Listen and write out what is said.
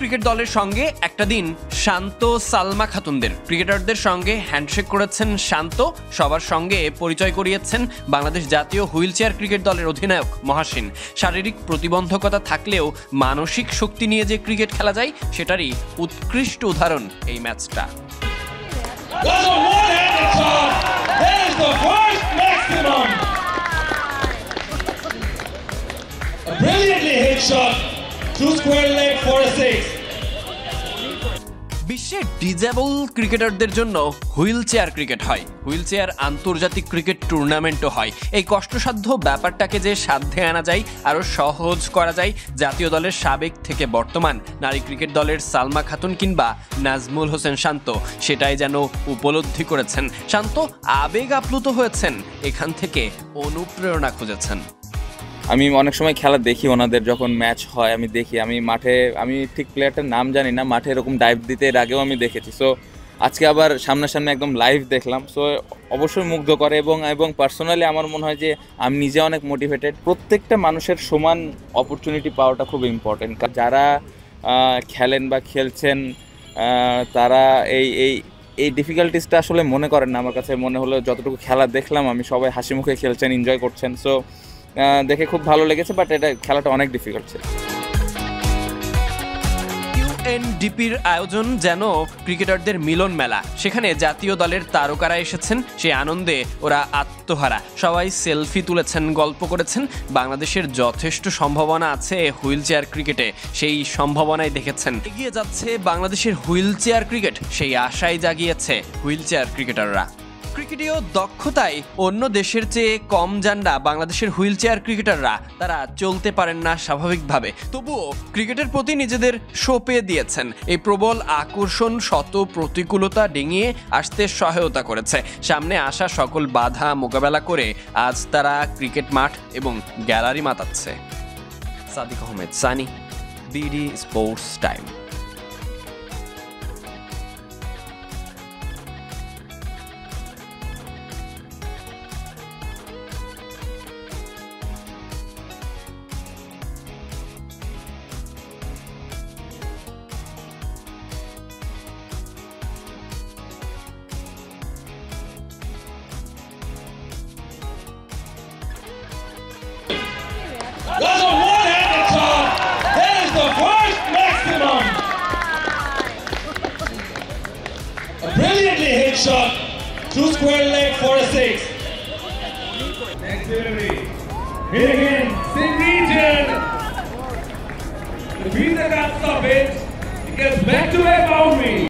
Cricket দলের সঙ্গে একটা দিন শান্ত সালমা খাতুনদের ক্রিকেটারদের সঙ্গে হ্যান্ডশেক করেছেন শান্ত। সবার সঙ্গে পরিচয় করিয়েছেন বাংলাদেশ জাতীয় হুইল চেয়ার ক্রিকেট দলের অধিনায়ক মহাসিন। শারীরিক প্রতিবন্ধকতা থাকলেও মানসিক শক্তি নিয়ে যে ক্রিকেট খেলা যায় সেটারই উৎকৃষ্ট উদাহরণ এই ম্যাচটা। বিশ্বে ডিজেবল ক্রিকেটারদের জন্য হুইল চেয়ার ক্রিকেট হয়, হুইল চেয়ার আন্তর্জাতিক ক্রিকেট টুর্নামেন্টও হয়। এই কষ্টসাধ্য ব্যাপারটাকে যে সাধ্যে আনা যায়, আরও সহজ করা যায়, জাতীয় দলের সাবেক থেকে বর্তমান নারী ক্রিকেট দলের সালমা খাতুন কিংবা নাজমুল হোসেন শান্ত সেটাই যেন উপলব্ধি করেছেন। শান্ত আবেগ আপ্লুত হয়েছেন, এখান থেকে অনুপ্রেরণা খুঁজেছেন। আমি অনেক সময় খেলা দেখি, ওনাদের যখন ম্যাচ হয় আমি দেখি, আমি মাঠে আমি ঠিক প্লেয়ারটার নাম জানি না, মাঠে এরকম ডাইভ দিতে এর আগেও আমি দেখেছি। সো আজকে আবার সামনাসামনি একদম লাইভ দেখলাম, সো অবশ্যই মুগ্ধ করে এবং পার্সোনালি আমার মনে হয় যে আমি নিজে অনেক মোটিভেটেড। প্রত্যেকটা মানুষের সমান অপরচুনিটি পাওয়াটা খুব ইম্পর্টেন্ট। যারা খেলেন বা খেলছেন তারা এই ডিফিকাল্টিসটা আসলে মনে করেন না। আমার কাছে মনে হলো যতটুকু খেলা দেখলাম আমি, সবাই হাসি মুখে খেলছেন, এনজয় করছেন। সো দেখে খুব ভালো লেগেছে, বাট এটা খেলাটা অনেক ডিফিকাল্ট ছিল। ইউএনডিপির আয়োজন যেন ক্রিকেটারদের মিলন মেলা। সেখানে জাতীয় দলের তারকারা এসেছেন, সেই আনন্দে ওরা আত্মহারা। সবাই সেলফি তুলেছেন, গল্প করেছেন। বাংলাদেশের যথেষ্ট সম্ভাবনা আছে হুইল চেয়ার ক্রিকেটে, সেই সম্ভাবনাই দেখেছেন। এগিয়ে যাচ্ছে বাংলাদেশের হুইল চেয়ার ক্রিকেট, সেই আশাই জাগিয়েছে হুইল চেয়ার ক্রিকেটাররা। ক্রিকেটীয় দক্ষতায় অন্য দেশের চেয়ে কম জানা বাংলাদেশের হুইল চেয়ার ক্রিকেটাররা তারা চলতে পারেন না স্বাভাবিকভাবে, তবুও ক্রিকেটের প্রতি নিজেদের সঁপে দিয়েছেন। এই প্রবল আকর্ষণ শত প্রতিকূলতা ডিঙিয়ে আসতে সহায়তা করেছে। সামনে আসা সকল বাধা মোকাবেলা করে আজ তারা ক্রিকেট মাঠ এবং গ্যালারি মাতাচ্ছে। Sadique Ahmed Sunny, BD sports time. That's a one-handed shot. That is the first maximum. A brilliantly hit shot. Two square leg for a six. Next delivery. Hit again. Same region. The Visa can't stop it.